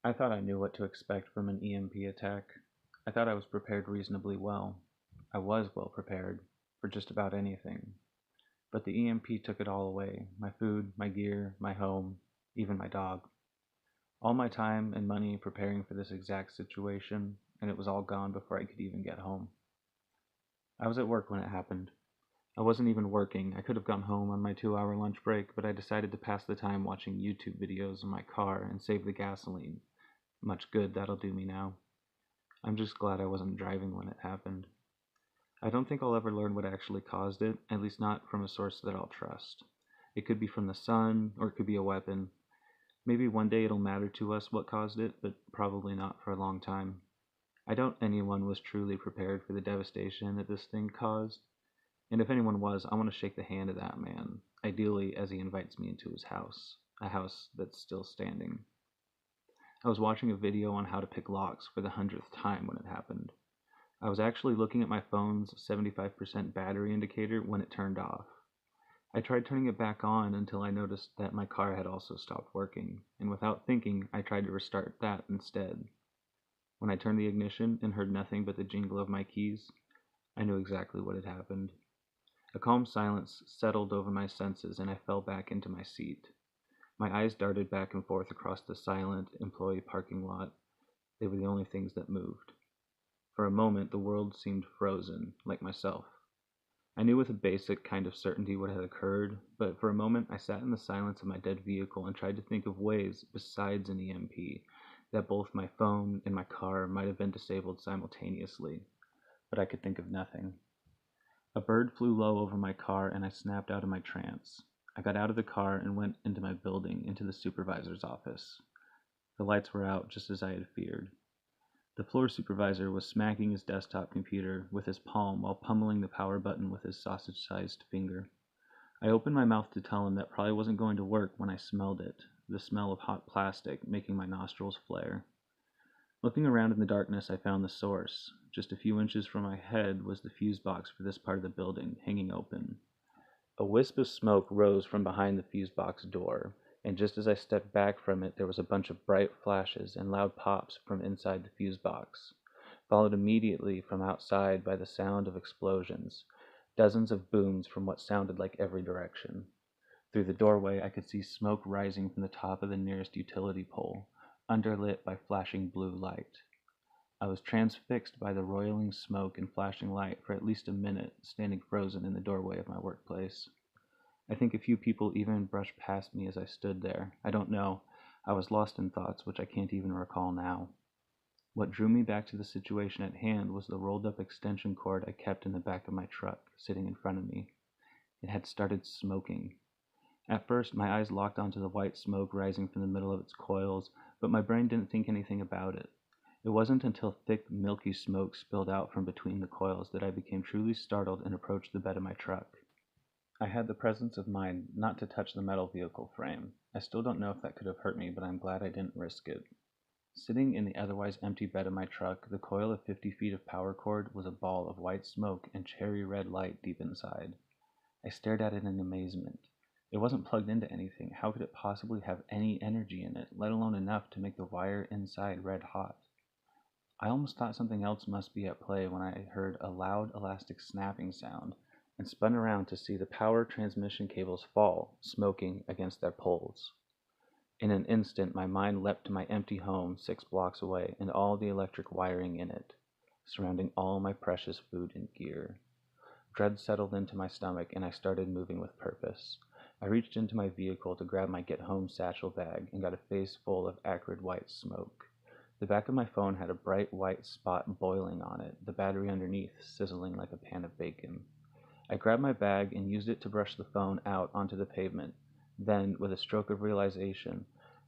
I thought I knew what to expect from an EMP attack. I thought I was prepared reasonably well. I was well prepared for just about anything. But the EMP took it all away: my food, my gear, my home, even my dog. All my time and money preparing for this exact situation, and it was all gone before I could even get home. I was at work when it happened. I wasn't even working. I could have gone home on my 2 hour lunch break, but I decided to pass the time watching YouTube videos in my car and save the gasoline. Much good that'll do me now. I'm just glad I wasn't driving when it happened. I don't think I'll ever learn what actually caused it, at least not from a source that I'll trust. It could be from the sun, or it could be a weapon. Maybe one day it'll matter to us what caused it, but probably not for a long time. I doubt anyone was truly prepared for the devastation that this thing caused, and if anyone was, I want to shake the hand of that man, ideally as he invites me into his house, a house that's still standing. I was watching a video on how to pick locks for the 100th time when it happened. I was actually looking at my phone's 75% battery indicator when it turned off. I tried turning it back on until I noticed that my car had also stopped working, and without thinking, I tried to restart that instead. When I turned the ignition and heard nothing but the jingle of my keys, I knew exactly what had happened. A calm silence settled over my senses, and I fell back into my seat. My eyes darted back and forth across the silent employee parking lot. They were the only things that moved. For a moment, the world seemed frozen, like myself. I knew with a basic kind of certainty what had occurred, but for a moment I sat in the silence of my dead vehicle and tried to think of ways, besides an EMP, that both my phone and my car might have been disabled simultaneously. But I could think of nothing. A bird flew low over my car, and I snapped out of my trance. I got out of the car and went into my building, into the supervisor's office. The lights were out, just as I had feared. The floor supervisor was smacking his desktop computer with his palm while pummeling the power button with his sausage-sized finger. I opened my mouth to tell him that probably wasn't going to work when I smelled it, the smell of hot plastic making my nostrils flare. Looking around in the darkness, I found the source. Just a few inches from my head was the fuse box for this part of the building, hanging open. A wisp of smoke rose from behind the fuse box door, and just as I stepped back from it, there was a bunch of bright flashes and loud pops from inside the fuse box, followed immediately from outside by the sound of explosions, dozens of booms from what sounded like every direction. Through the doorway, I could see smoke rising from the top of the nearest utility pole, underlit by flashing blue light. I was transfixed by the roiling smoke and flashing light for at least a minute, standing frozen in the doorway of my workplace. I think a few people even brushed past me as I stood there. I don't know. I was lost in thoughts which I can't even recall now. What drew me back to the situation at hand was the rolled up extension cord I kept in the back of my truck, sitting in front of me. It had started smoking. At first, my eyes locked onto the white smoke rising from the middle of its coils, but my brain didn't think anything about it. It wasn't until thick, milky smoke spilled out from between the coils that I became truly startled and approached the bed of my truck. I had the presence of mind not to touch the metal vehicle frame. I still don't know if that could have hurt me, but I'm glad I didn't risk it. Sitting in the otherwise empty bed of my truck, the coil of 50 feet of power cord was a ball of white smoke and cherry red light deep inside. I stared at it in amazement. It wasn't plugged into anything. How could it possibly have any energy in it, let alone enough to make the wire inside red hot? I almost thought something else must be at play when I heard a loud elastic snapping sound and spun around to see the power transmission cables fall, smoking, against their poles. In an instant, my mind leapt to my empty home 6 blocks away and all the electric wiring in it, surrounding all my precious food and gear. Dread settled into my stomach, and I started moving with purpose. I reached into my vehicle to grab my get-home satchel bag and got a face full of acrid white smoke. The back of my phone had a bright white spot boiling on it, the battery underneath sizzling like a pan of bacon. I grabbed my bag and used it to brush the phone out onto the pavement. Then, with a stroke of realization,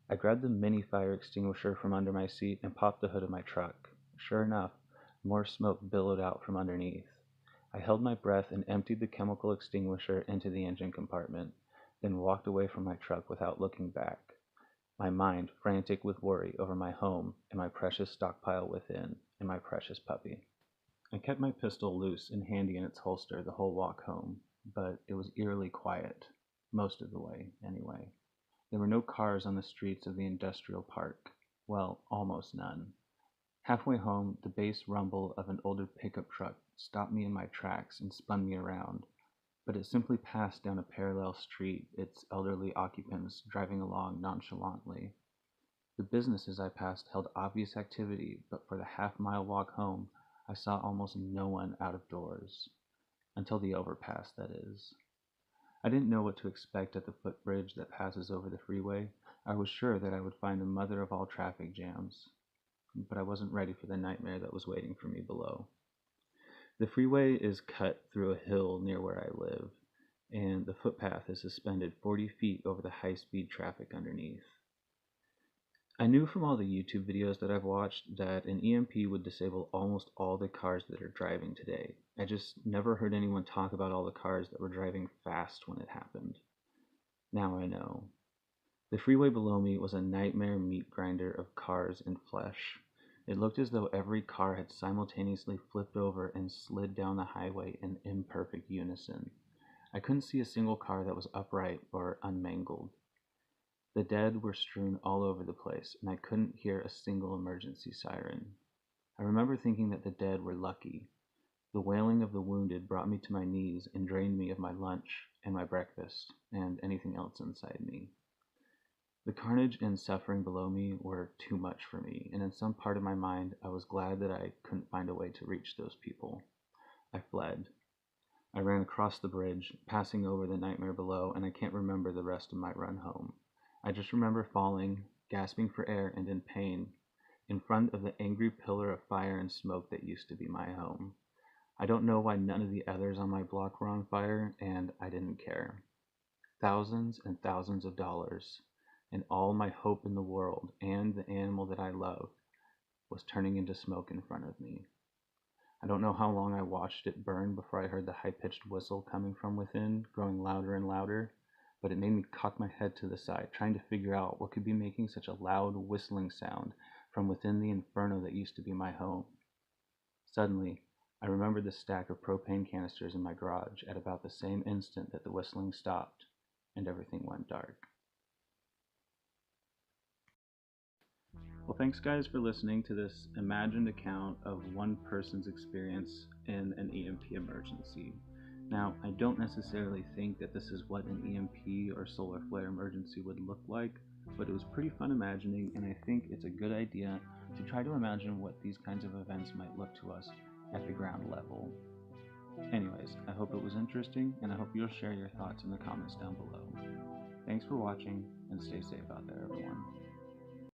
I grabbed the mini fire extinguisher from under my seat and popped the hood of my truck. Sure enough, more smoke billowed out from underneath. I held my breath and emptied the chemical extinguisher into the engine compartment, then walked away from my truck without looking back, my mind frantic with worry over my home and my precious stockpile within, and my precious puppy. I kept my pistol loose and handy in its holster the whole walk home, but it was eerily quiet, most of the way, anyway. There were no cars on the streets of the industrial park. Well, almost none. Halfway home, the bass rumble of an older pickup truck stopped me in my tracks and spun me around, but it simply passed down a parallel street, its elderly occupants driving along nonchalantly. The businesses I passed held obvious activity, but for the half-mile walk home, I saw almost no one out of doors. Until the overpass, that is. I didn't know what to expect at the footbridge that passes over the freeway. I was sure that I would find the mother of all traffic jams, but I wasn't ready for the nightmare that was waiting for me below. The freeway is cut through a hill near where I live, and the footpath is suspended 40 feet over the high-speed traffic underneath. I knew from all the YouTube videos that I've watched that an EMP would disable almost all the cars that are driving today. I just never heard anyone talk about all the cars that were driving fast when it happened. Now I know. The freeway below me was a nightmare meat grinder of cars and flesh. It looked as though every car had simultaneously flipped over and slid down the highway in imperfect unison. I couldn't see a single car that was upright or unmangled. The dead were strewn all over the place, and I couldn't hear a single emergency siren. I remember thinking that the dead were lucky. The wailing of the wounded brought me to my knees and drained me of my lunch and my breakfast and anything else inside me. The carnage and suffering below me were too much for me, and in some part of my mind I was glad that I couldn't find a way to reach those people. I fled. I ran across the bridge, passing over the nightmare below, and I can't remember the rest of my run home. I just remember falling, gasping for air and in pain, in front of the angry pillar of fire and smoke that used to be my home. I don't know why none of the others on my block were on fire, and I didn't care. Thousands and thousands of dollars, and all my hope in the world, and the animal that I loved, was turning into smoke in front of me. I don't know how long I watched it burn before I heard the high-pitched whistle coming from within, growing louder and louder, but it made me cock my head to the side, trying to figure out what could be making such a loud whistling sound from within the inferno that used to be my home. Suddenly, I remembered the stack of propane canisters in my garage at about the same instant that the whistling stopped, and everything went dark. Well, thanks guys for listening to this imagined account of one person's experience in an EMP emergency. Now, I don't necessarily think that this is what an EMP or solar flare emergency would look like, but it was pretty fun imagining, and I think it's a good idea to try to imagine what these kinds of events might look to us at the ground level. Anyways, I hope it was interesting, and I hope you'll share your thoughts in the comments down below. Thanks for watching, and stay safe out there, everyone.